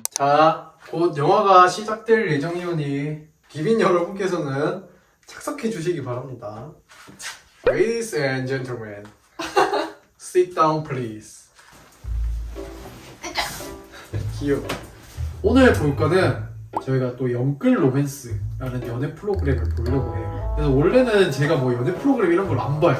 자, 곧 영화가 시작될 예정이오니 기빈 여러분께서는 착석해 주시기 바랍니다. Ladies and gentlemen, sit down please. 귀여워. 오늘 볼 거는 저희가 또 영끌 로맨스라는 연애 프로그램을 보려고 해요. 그래서 원래는 제가 뭐 연애 프로그램 이런 걸 안 봐요.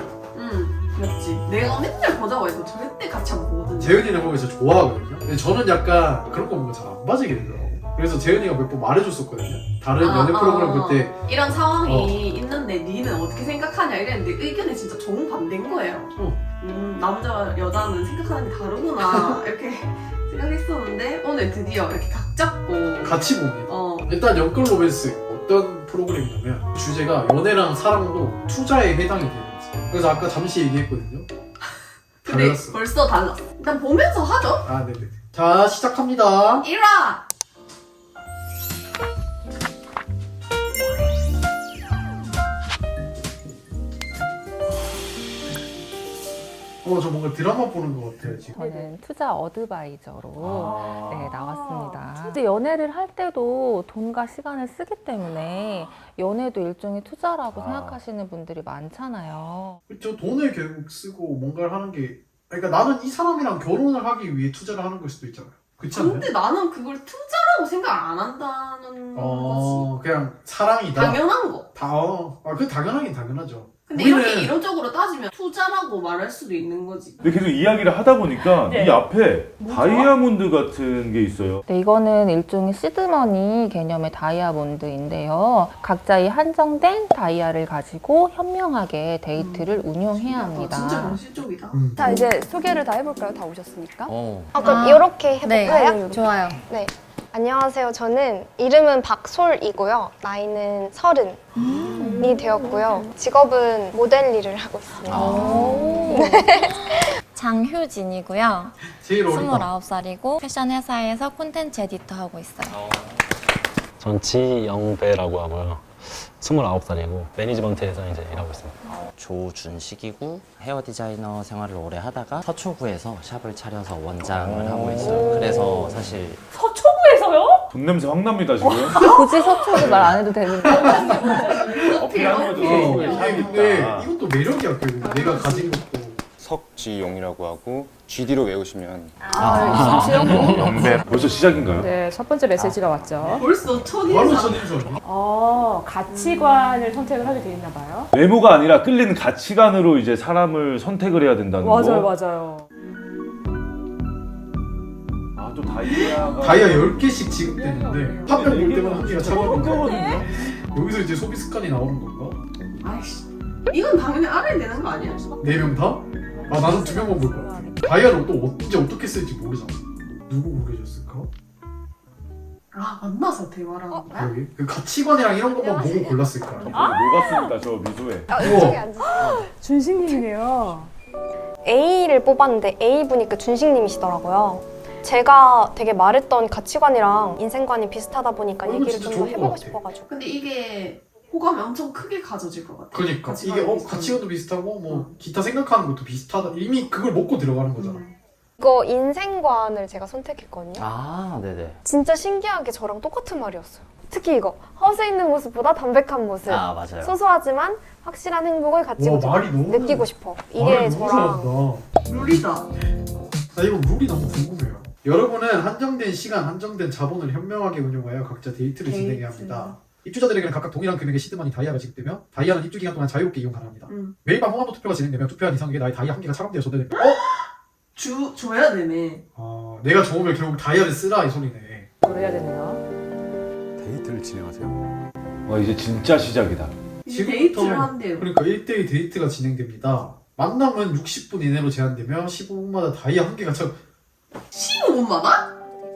맞지. 내가 맨날 보자고 해도 절대 같이 안 보거든. 재은이는 보면 진짜 좋아하거든요. 근데 저는 약간 그런 거 보면 잘 안 빠지게 되더라고. 그래서 재은이가 몇 번 말해줬었거든요. 다른 연애 프로그램 볼 때 이런 상황이 있는데 니는 어떻게 생각하냐 이랬는데 의견이 진짜 정반대인 거예요. 남자 여자는 생각하는 게 다르구나 이렇게 생각했었는데 오늘 드디어 이렇게 각 잡고 같이 봅니다. 일단 영끌 로맨스 어떤 프로그램이냐면 주제가 연애랑 사랑도 투자에 해당이 되는 거지. 그래서 아까 잠시 얘기했거든요. 근데 달랐어. 벌써 달랐어. 일단 보면서 하죠. 아, 네네. 자, 시작합니다. 1화! 저 뭔가 드라마 보는 것 같아요, 지금. 저는 투자 어드바이저로 네, 나왔습니다. 근데 연애를 할 때도 돈과 시간을 쓰기 때문에 연애도 일종의 투자라고 생각하시는 분들이 많잖아요. 그쵸, 돈을 결국 쓰고 뭔가를 하는 게, 그러니까 나는 이 사람이랑 결혼을 하기 위해 투자를 하는 걸 수도 있잖아요. 그렇지 않나요? 근데 나는 그걸 투자라고 생각 안 한다는 거지. 그냥 사랑이다. 당연한 거. 그 당연하긴 당연하죠. 근데 이렇게 이론적으로 따지면 투자라고 말할 수도 있는 거지. 근데 계속 이야기를 하다 보니까 네. 이 앞에 다이아몬드 같은 게 있어요. 네, 이거는 일종의 시드머니 개념의 다이아몬드인데요. 각자 이 한정된 다이아를 가지고 현명하게 데이트를 운용해야 합니다. 진짜 정신적이다. 자, 이제 소개를 다 해볼까요? 다 오셨으니까. 그럼 이렇게 해볼까요? 네, 좋아요. 네. 안녕하세요. 저는 이름은 박솔이고요. 나이는 30이 되었고요. 직업은 모델 일을 하고 있습니다. 장효진이고요. 제일 어리다. 29살이고 패션 회사에서 콘텐츠 에디터 하고 있어요. 전 지영배라고 하고요. 29살이고 매니지먼트에서 이제 일하고 있습니다. 조준식이고 헤어 디자이너 생활을 오래 하다가 서초구에서 샵을 차려서 원장을 하고 있어요. 그래서 사실 서초구에서요? 돈 냄새 확 납니다 지금. 굳이 서초구 말 안 해도 되는데. 어필하는 거죠. 이게 근데 이것도 매력이야, 결국. 내가 가진 것도. 석지용이라고 하고 GD로 외우시면 벌써 시작인가요? 네, 첫 번째 메시지가 왔죠. 벌써 바로 첫인상. 첫인상이. 가치관을 선택을 하게 돼 있나 봐요. 외모가 아니라 끌리는 가치관으로 이제 사람을 선택을 해야 된다는 거. 맞아요. 또 다이아가. 다이아 10개씩 지급되는데 한 명 볼 때마다 한 개가 차거든요. 거거든요. 여기서 이제 소비 습관이 나오는 건가? 아이씨. 이건 당연히 알아야 되는 거 아니야? 4명 다? 나는 2명만 볼 거야. 다이아를 또 이제 어떻게 쓸지 모르잖아. 누구 고르셨을까? 만나서 대화를 하는 거야? 여기 그 가치관이랑 이런 것만 보고 골랐을 거야. 녹았습니다 저 미소에. 이쪽에 앉으세요. 준식님이네요. A를 뽑았는데 A분이 그 준식님이시더라고요. 제가 되게 말했던 가치관이랑 인생관이 비슷하다 보니까 얘기를 진짜 좀 더 좋을 것 해보고 같아. 싶어가지고. 근데 이게 호감이 엄청 크게 가져질 것 같아. 그러니까 가치관이 이게 비슷한 가치관도 비슷하고 뭐 기타 생각하는 것도 비슷하다. 이미 그걸 먹고 들어가는 거잖아. 이거 인생관을 제가 선택했거든요. 네네. 진짜 신기하게 저랑 똑같은 말이었어요. 특히 이거 허세 있는 모습보다 담백한 모습. 맞아요. 소소하지만 확실한 행복을 같이 와, 말이 너무 느끼고 싶어. 이게 말을 너무 저랑 잘한다. 룰이다. 나 이거 룰이 너무 궁금해요. 여러분은 한정된 시간, 한정된 자본을 현명하게 운용하여 각자 데이트를 진행해야 합니다. 입주자들에게는 각각 동일한 금액의 시드머니 다이아가 지급되며 다이아는 입주 기간 동안 자유롭게 이용 가능합니다. 매일 밤 호감도 투표가 진행되며 투표한 이상에게 나의 다이아 한 개가 차감되어 전달됩니다. 줘야 되네. 내가 좋으면 결국 다이아를 쓰라 이 소리네. 그래야 되네요. 데이트를 진행하세요. 와 이제 진짜 시작이다. 이제 데이트를 한대요. 그러니까 1대1 데이트가 진행됩니다. 만남은 60분 이내로 제한되며 15분마다 다이아 한 개가 차. 15분마다?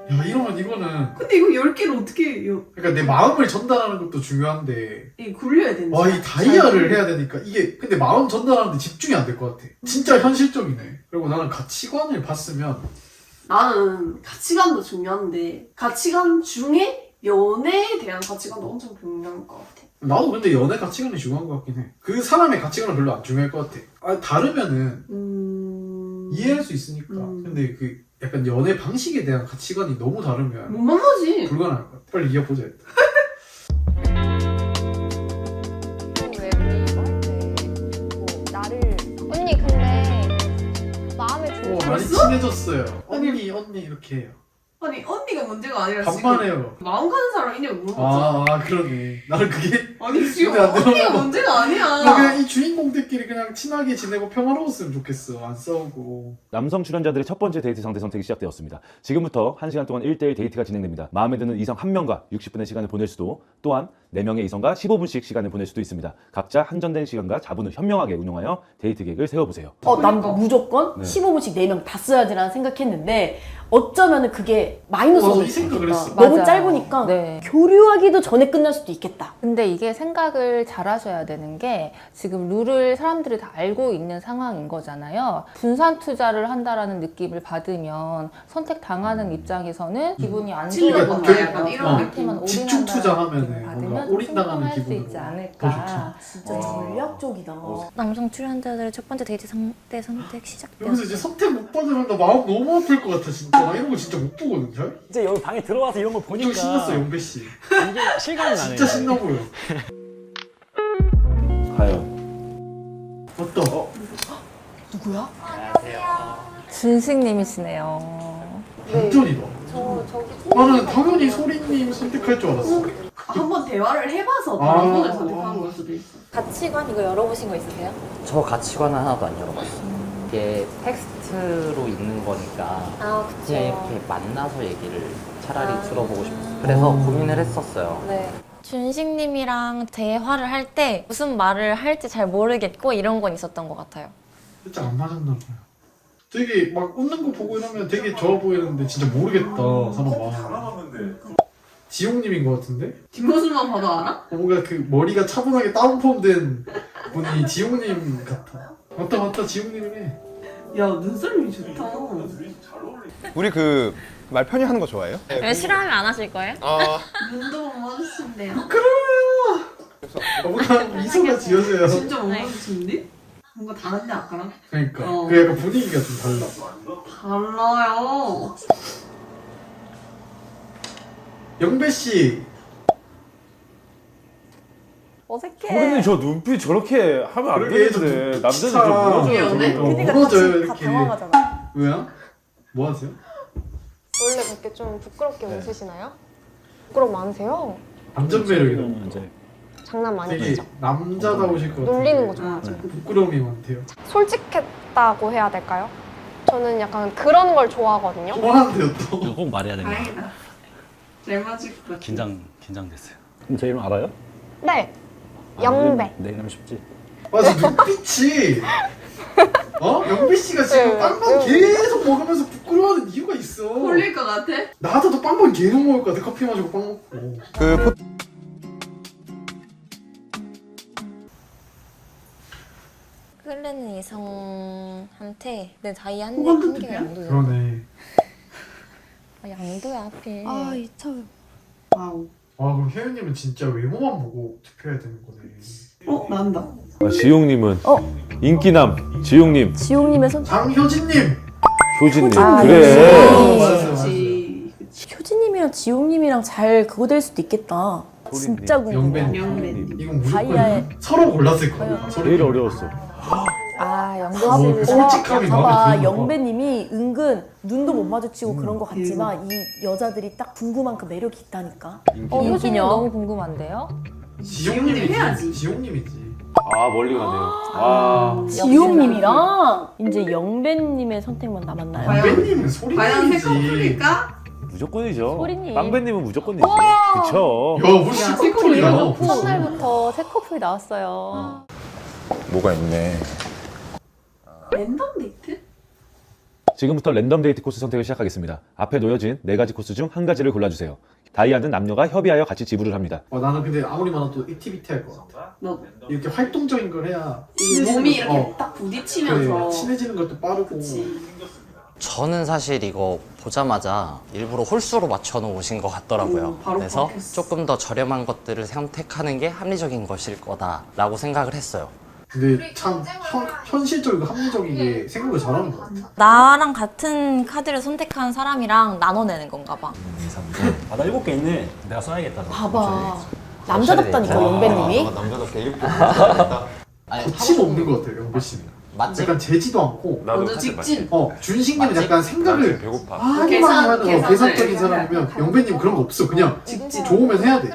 야, 이러면 이거는 근데 이거 10개를 어떻게 그러니까 내 마음을 전달하는 것도 중요한데 이게 굴려야 되는 와, 이 다이아를 해야 되니까 이게 근데 마음 전달하는데 집중이 안 될 것 같아. 진짜 현실적이네. 그리고 나는 가치관을 봤으면 나는 가치관도 중요한데 가치관 중에 연애에 대한 가치관도 엄청 중요한 것 같아. 나도 근데 연애 가치관이 중요한 것 같긴 해. 그 사람의 가치관은 별로 안 중요할 것 같아. 다르면은 이해할 수 있으니까. 근데 그 약간 연애 방식에 대한 가치관이 너무 다르면 못 만나지. 불가능할 것 같아. 빨리 이어보자 일단. 왜 이거 할 때 뭐 나를 언니 근데 마음에 드는 많이 벌써? 친해졌어요. 언니 이렇게 해요. 아니 언니가 문제가 아니라 반반해요. 지금 마음 가는 사람 있냐고 물어봤죠. 그러네. 나는 그게 아니 지금 근데 안 언니가 들어가고. 문제가 나 아니야. 그냥 이 주인공들끼리 그냥 친하게 지내고 평화로웠으면 좋겠어. 안 싸우고. 남성 출연자들의 첫 번째 데이트 상대 선택이 시작되었습니다. 지금부터 1시간 동안 1대1 데이트가 진행됩니다. 마음에 드는 이성 1명과 60분의 시간을 보낼 수도, 또한 4명의 이성과 15분씩 시간을 보낼 수도 있습니다. 각자 한정된 시간과 자본을 현명하게 운용하여 데이트 계획을 세워보세요. 난 무조건 네. 15분씩 4명 다 써야지라는 생각했는데 어쩌면 그게 마이너스가 이 될 수도 생각을 있겠다. 했어. 너무 맞아요. 짧으니까 네. 교류하기도 전에 끝날 수도 있겠다. 근데 이게 생각을 잘 하셔야 되는 게 지금 룰을 사람들이 다 알고 있는 상황인 거잖아요. 분산 투자를 한다라는 느낌을 받으면 선택 당하는 입장에서는 기분이 안 찔려본다, 좋아요. 약간 이런 느낌. 집중 투자하면은 뭔가 받으면 올인당하는 수 기분으로 있지 더 않을까. 진짜 전략적이다. 남성 출연자들의 첫 번째 데이트 상대 선택 여기서 시작되었어요. 이제 선택 못 받으면 나 마음 너무 아플 것 같아 진짜. 나 이런 거 진짜 못 보거든 잘. 이제 여기 방에 들어와서 이런 걸 보니까 엄청 신났어 영배 씨. 이게 실감이 나네. 진짜 신나 보여. 과연 맞다. 누구야? 준식님이시네요. 완전이다. 저기 나는 당연히 소리님 선택할 줄 알았어. 한번 대화를 해봐서 아. 방법을 선택하는 걸 수도 있어. 가치관 이거 열어보신 거 있으세요? 저 가치관은 하나도 안 열어봤어요. 이게 텍스트로 있는 거니까 아 그냥 이렇게 만나서 얘기를 차라리 들어보고 싶었어요. 그래서 고민을 했었어요. 네. 준식님이랑 대화를 할 때 무슨 말을 할지 잘 모르겠고 이런 건 있었던 것 같아요. 살짝 안 맞았나 봐요. 되게 막 웃는 거 보고 이러면 되게 좋아 보이는데 진짜 모르겠다 사람 마음. 지용님인 것 같은데? 뒷모습만 봐도 알아? 뭔가 그 머리가 차분하게 다운펌된 분이 지용님 같아. 맞다 지용님이네. 야 눈썰미 좋다. 우리 그 말 편히 하는 거 좋아해요? 왜 싫어하면 안 하실 거예요? 눈도 못 마주친대요. 뭔가 미소가 지어져요. 진짜 못 마주치는데? 뭔가 다른데 아까랑? 그러니까 어. 그 약간 분위기가 좀 달라. 달라요. 영배 씨. 어색해. 소리님 저 눈빛 저렇게 하면 안 그러게, 저 되는데 눈빛이 남자는 참. 좀 무너져요. 그러네. 저거. 그러니까 무너져요 다 이렇게. 당황하잖아. 왜요? 뭐 하세요? 원래 그렇게 좀 부끄럽게 웃으시나요? 부끄러움 많으세요? 완전 매력이다. 이제 장난 많이 되게 치죠. 남자다우실 것 같은데. 놀리는 거 좋아하죠. 부끄러움이 많대요. 솔직했다고 해야 될까요? 저는 약간 그런 걸 좋아하거든요. 좋아하는데요 또. 이거 꼭 말해야 됩니다. 다행이다. 잘 맞을 것 같아. 긴장됐어요. 제 이름 알아요? 네. 영배. 내 이름 쉽지. 맞아 눈빛이. 영배 씨가 지금 네, 빵만 네. 계속 먹으면서 부끄러워하는 이유가 있어. 홀릴 것 같아? 나도 또 빵만 계속 먹을 것 같아. 커피 마시고 빵 먹고. 그 끌리는 이성한테 내 다이 한대 호감도 한 개가 되냐? 양도야. 그러네. 양도야 하필. 이차요. 와우. 그럼 혜연님은 진짜 외모만 보고 투표해야 되는 거네. 난다. 지용님은 인기남 지용님, 지용님의 선택. 장효진님. 효진님. 효진님. 그래. 맞아. 그치. 효진님이랑 지용님이랑 잘 그거 될 수도 있겠다. 소리님. 진짜 궁금해. 영배. 영배. 이건 다이아의- 무조건 서로 골랐을 거야. 제일 어려웠어. 영배 어, 씨. 그 솔직함이 마음에 봐봐, 드는 거. 영배님이 은근 눈도 못 마주치고 그런 거 같지만 이 여자들이 딱 궁금한 그 매력이 있다니까. 효진님 인기녀. 너무 궁금한데요. 지용님 해야지. 지용님이지. 멀리 가네요. 지용님이랑 이제 영배님의 선택만 남았나요? 과연? 영배님은 과연 새 소리님이지. 커플일까? 무조건이죠. 소리님. 빵배님은 무조건이지. 그쵸. 야, 훨씬 야, 새 커플이야. 커플이야. 첫날부터 새 커플이 나왔어요. 뭐가 있네. 랜덤 데이트? 지금부터 랜덤 데이트 코스 선택을 시작하겠습니다. 앞에 놓여진 4가지 코스 중 한 가지를 골라주세요. 다이아는 남녀가 협의하여 같이 지불을 합니다. 나는 근데 아무리 많아도 액티비티 할 것 같아. 너 이렇게 활동적인 걸 해야 이 몸이 이렇게 어. 딱 그래, 부딪히면서. 친해지는 것도 빠르고. 그치. 저는 사실 이거 보자마자 일부러 홀수로 맞춰 놓으신 것 같더라고요. 바로 그래서 파악했어. 조금 더 저렴한 것들을 선택하는 게 합리적인 것일 거다라고 생각을 했어요. 근데 참 현실적이고 합리적이게 생각을 잘하는 것 같아. 나랑 같은 카드를 선택한 사람이랑 나눠내는 건가 봐. 나 7개 있네. 내가 써야겠다. 봐봐. 남자답다니까 영배님이. 남자답게 이렇게 해야겠다. 거침 없는 것 같아요, 영배 씨는. 맞지? 약간 재지도 않고. 먼저 직진. 준식님은 맞지? 약간 생각을 배고파. 하기만 하는 계산을 계산적인 해야 사람이면 영배님 그런 거 없어. 그냥 직진. 좋으면 해야 돼.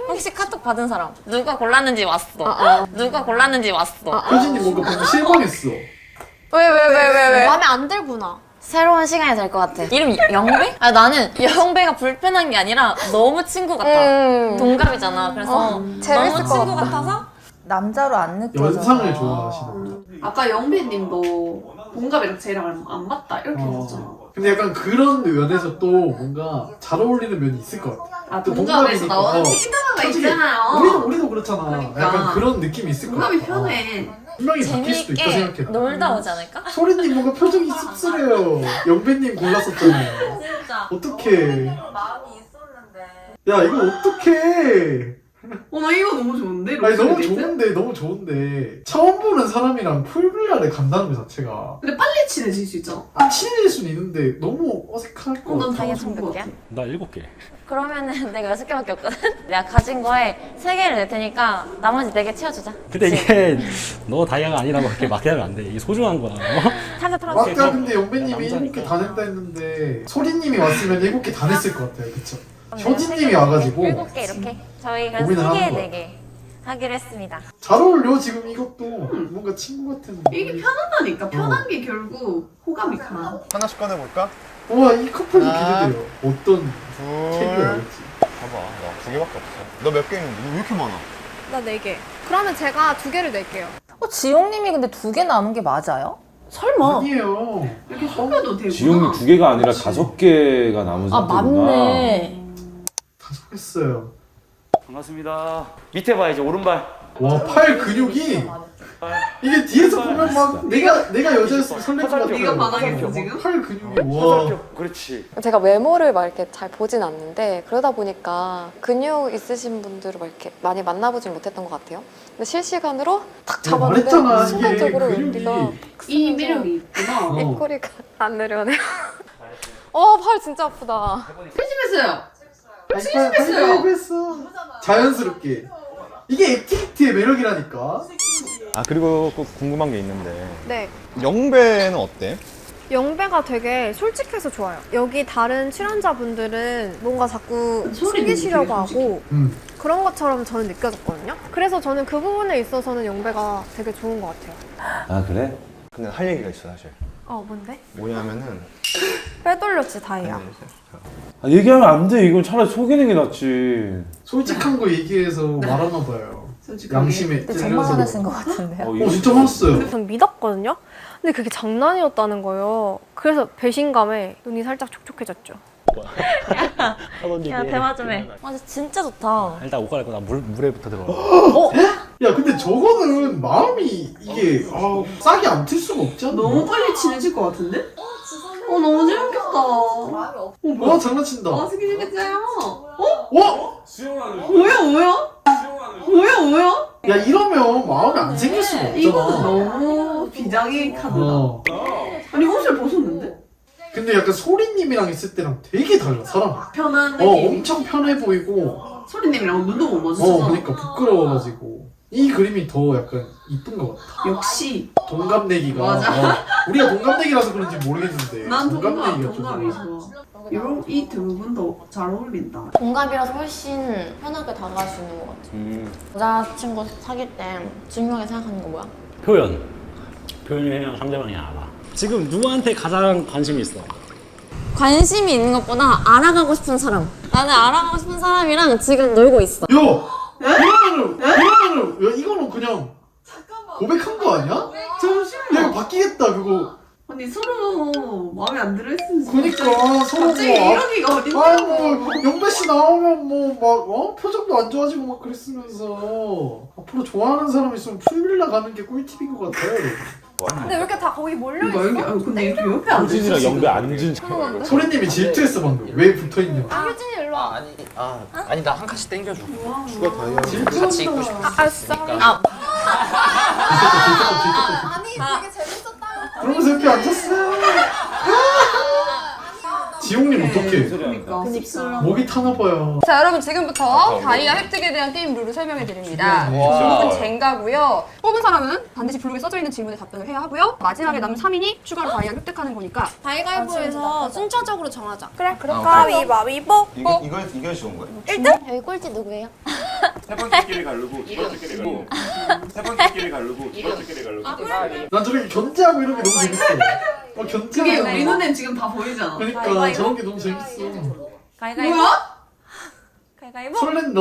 혹시 카톡 받은 사람? 누가 골랐는지 왔어. 누가 골랐는지 왔어. 효진님 뭔가 보고 실망했어. 왜? 마음에 안 들구나. 새로운 시간이 될 것 같아. 이름 영배? 아 나는 영배가 불편한 게 아니라 너무 친구 같아. 동갑이잖아. 그래서 재밌을 너무 것 친구 같다. 같아서 남자로 안 느껴져. 연상을 좋아하시는 거죠. 아까 영배님도 동갑이랑 쟤랑 안 맞다 이렇게 했었잖아. 근데 약간 그런 면에서 또 뭔가 잘 어울리는 면이 있을 것 같아. 아 또 동갑에서 동갑이니까. 나오는 튀기다가 솔직히 있잖아요. 우리도 그렇잖아. 그러니까. 약간 그런 느낌이 있을 것 같아. 동갑이 편해. 분명히 바뀔 수도 있다 재미있게 생각해. 나. 놀다 오지 않을까? 소리님 뭔가 표정이 씁쓸해요. 영배님 골랐었잖아요. 진짜 어떡해. 마음이 있었는데. 야 이거 어떡해. 나 이거 너무 좋은데? 아니 너무 로스데이트? 좋은데 너무 좋은데 처음 보는 사람이랑 풀빌라를 간다는 것 자체가 근데 빨리 친해질 수 있잖아. 친해질 수는 있는데 너무 어색할 것 난 같아. 너무 좋은 것 같아. 나 7개. 그러면은 내가 6개밖에 없거든? 내가 가진 거에 3개를 낼 테니까 나머지 4개 채워주자. 근데 이게 너 다이아가 아니라고 그렇게 막 하면 안 돼. 이게 소중한 거야. 살짝 털어줘. 아까 근데 영배님이 남자니까. 7개 다 냈다 했는데 소리님이 왔으면 7개 다 냈을 것 같아요. 그쵸? 효진님이 와가지고 7개 이렇게. 저희가 고민을 3개, 하는 거야. 4개 하기로 했습니다. 잘 어울려 지금 이것도 뭔가 친구 같은 이게 편하다니까. 편한 게 결국 호감이 가. 하나씩 꺼내볼까? 와 이 커플도 하나, 기대돼요. 어떤 책이 둘. 나올지. 봐봐, 나 2개밖에 없어. 너 몇 개 있는데? 너 왜 이렇게 많아? 나 4개. 그러면 제가 2개를 낼게요. 지용님이 근데 2개 남은 게 맞아요? 설마. 아니에요. 이렇게 속여도 되구나. 지용이 2개가 아니라 5개가 남은 아 상태구나. 맞네. 다 속였어요. 반갑습니다. 밑에 봐 이제 오른발. 와 팔 근육이 이게 뒤에서 보면 막 내가 여자였으면 설렐 것 같아. 네가 반항했어 지금? 팔 근육이 와. 그렇지. 제가 외모를 막 이렇게 잘 보진 않는데 그러다 보니까 근육 있으신 분들을 막 이렇게 많이 만나보진 못했던 것 같아요. 근데 실시간으로 딱 내가 잡았는데 말했잖아 이게 순간적으로 근육이. 우리가 이 매력이 있구나. 입꼬리가 안 내려오네요. 팔 진짜 아프다. 심심했어요. 하이파이브 했어. 자연스럽게. 이게 액티비티의 매력이라니까. 아, 그리고 꼭 궁금한 게 있는데. 네. 영배는 어때? 영배가 되게 솔직해서 좋아요. 여기 다른 출연자분들은 뭔가 자꾸 소리 숨기시려고 되게 솔직해. 하고 그런 것처럼 저는 느껴졌거든요. 그래서 저는 그 부분에 있어서는 영배가 되게 좋은 것 같아요. 아 그래? 근데 할 얘기가 있어, 사실. 뭔데? 뭐냐면은. 빼돌렸지, 다이야. 아, 얘기하면 안 돼. 이건 차라리 속이는 게 낫지. 솔직한 거 얘기해서 말하나 봐요. 양심에 근데 정말 찔려서. 화나신 것 같은데요? 진짜 화났어요. 전 믿었거든요? 근데 그게 장난이었다는 거예요. 그래서 배신감에 눈이 살짝 촉촉해졌죠. 하던 얘기. 야 대화 좀 해. 아 진짜 좋다. 일단 옷 갈아입고 나 물에부터 들어가. 야 근데 저거는 마음이 이게 싹이 안 틀 수가 없잖아. 너무 빨리 친해질 것 같은데? 너무 재밌겠다. 와 장난친다. 스키즈 했어요. 와! 뭐야? 야 이러면 마음이 안 생길 수가 이거는 없잖아. 너무 비장의 카드다. 아니 옷을 벗었는데? 근데 약간 소리님이랑 있을 때랑 되게 달라 사람. 편한 느낌. 엄청 편해 보이고. 소리님이랑 눈도 못 마주쳤잖아. 그러니까 부끄러워가지고 이 그림이 더 약간 이쁜 것 같아. 역시 동갑내기가. 맞아. 우리가 동갑내기라서 그런지 모르겠는데. 난 동갑이 좀 좋아. 이 두 분도 잘 어울린다. 동갑이라서 훨씬 편하게 다가갈 수 있는 것 같아. 여자친구 사귈 때 중요하게 생각하는 거 뭐야? 표현. 표현을 해야 상대방이 알아. 지금 누구한테 가장 관심이 있어? 관심이 있는 것보다 알아가고 싶은 사람. 나는 알아가고 싶은 사람이랑 지금 놀고 있어. 그러면은 야 이거는 그냥 고백한 거 아니야? 잠시만. 야 이거 바뀌겠다 그거. 아니 서로 마음에 안 들어 했으면 그니까 서로 갑자기 이러기가 어딨냐고. 영배 씨 나오면 표정도 안 좋아지고 막 그랬으면서 앞으로 좋아하는 사람 있으면 풀빌라 가는 게 꿀팁인 것 같아요. 근데 왜 이렇게 다 거기 몰려있어? 그러니까 여기 근데 이렇게 옆에 앉아 효진이랑 영배 앉은 소리님이 질투했어 방금. 왜 붙어있냐고. 효진이 일로 와. 아니 나 한 칸씩 땡겨줘. 추가 다이아. 같이 입고 싶을 수 있으니까. 아니 되게 재밌었다. 그러면서 이렇게 앉았어요. 지용님 어떡해. 그러니까 목이 타나봐요. 자 여러분 지금부터 다이아 획득에 대한 게임 룰을 설명해 드립니다. 제목은 젠가고요. 뽑은 사람은 반드시 블록에 써져 있는 질문에 답변을 해야 하고요. 마지막에 남은 3인이 추가로 다이아 획득하는 거니까 가위바위보에서 순차적으로 정하자. 그래 가위바위보. 이거 좋은 거야? 여기 꼴찌 누구예요? 세 번째 끼리 가르고 두 번째 끼리 가르고 세 번째 끼리 가르고 두 번째 끼리 가르고 난 저렇게 견제하고 이런 게 너무 재밌어. 그게 견제하고. 우리 눈엔 지금 다 보이잖아. 그러니까 저런 게 너무 재밌어. 가위바위보. 뭐야? 가위바위보. 설렌다.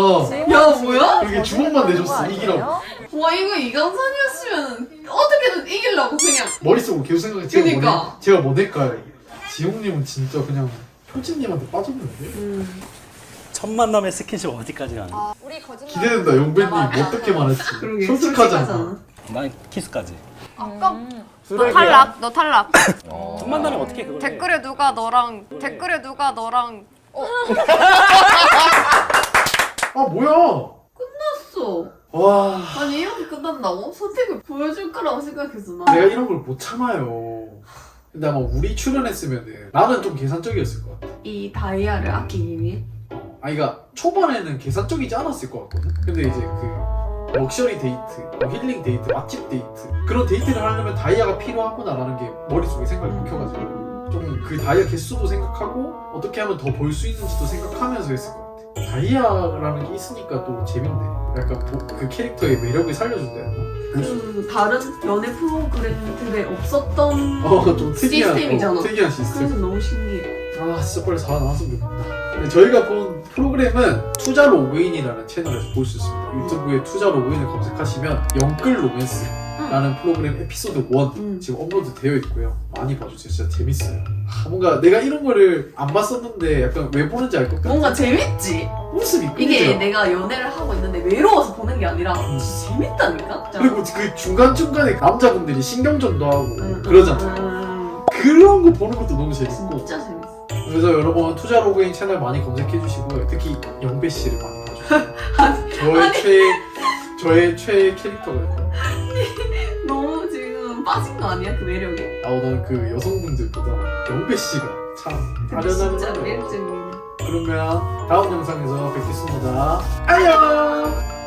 야 뭐야? 이렇게 주먹만 내줬어 이기라고. 와 이거 이강산이었으면 어떻게든 이기려고 그냥. 머릿속으로 계속 생각해. 그러니까. 제가 뭐 낼까요? 지용님은 진짜 그냥 효진님한테 빠졌는데? 첫 만남의 스킨십 어디까지 가는? 우리 거짓말. 기대된다 용배님 어떻게 말할지. 그러게, 솔직하잖아. 난 키스까지. 아까 너 탈락. 너 탈락. 첫 만남에 어떻게 그걸 해? 댓글에 누가 너랑 아 뭐야? 끝났어. 와. 아니 이렇게 끝난다고? 선택을 보여줄 거라고 생각했어 나. 내가 이런 걸 못 참아요. 근데 아마 우리 출연했으면은 나는 좀 계산적이었을 것 같아. 이 다이아를 아끼기 위해. 그러니까 초반에는 계산적이지 않았을 것 같거든. 근데 이제 그 럭셔리 데이트, 뭐 힐링 데이트, 맛집 데이트 그런 데이트를 하려면 다이아가 필요하구나라는 게 머릿속에 생각이 박혀가지고 좀 그 다이아 개수도 생각하고 어떻게 하면 더 벌 수 있는지도 생각하면서 했을 것 같아. 다이아라는 게 있으니까 또 재밌네. 약간 그 캐릭터의 매력을 살려준다 해야 되나? 그 다른 연애 프로그램들에 없었던 좀 특이한 시스템이잖아. 특이한 시스템. 그래서 너무 신기해. 아 진짜 빨리 4 나왔으면 좋겠다. 네, 저희가 본 프로그램은 투자 로그인이라는 채널에서 볼 수 있습니다. 유튜브에 투자 로그인을 검색하시면 영끌 로맨스라는 프로그램 에피소드 1 지금 업로드 되어 있고요. 많이 봐주세요. 진짜 재밌어요. 뭔가 내가 이런 거를 안 봤었는데 약간 왜 보는지 알 것 같아. 뭔가 재밌지? 웃음이 이게 끊이더라. 내가 연애를 하고 있는데 외로워서 보는 게 아니라 진짜 재밌다니까? 진짜. 그리고 그 중간중간에 남자분들이 신경전도 하고 그러잖아요. 그런 거 보는 것도 너무 재밌고. 진짜 재밌어. 그래서 여러분 투자 로그인 채널 많이 검색해 주시고요. 특히 영배 씨를 많이 봐주세요. 저의 최애 캐릭터거든요. 너무 지금 빠진 거 아니야? 그 매력에? 나는 그 여성분들보다 영배 씨가 참 아련한 진짜 거예요. 매력적이네. 그러면 다음 영상에서 뵙겠습니다. 안녕.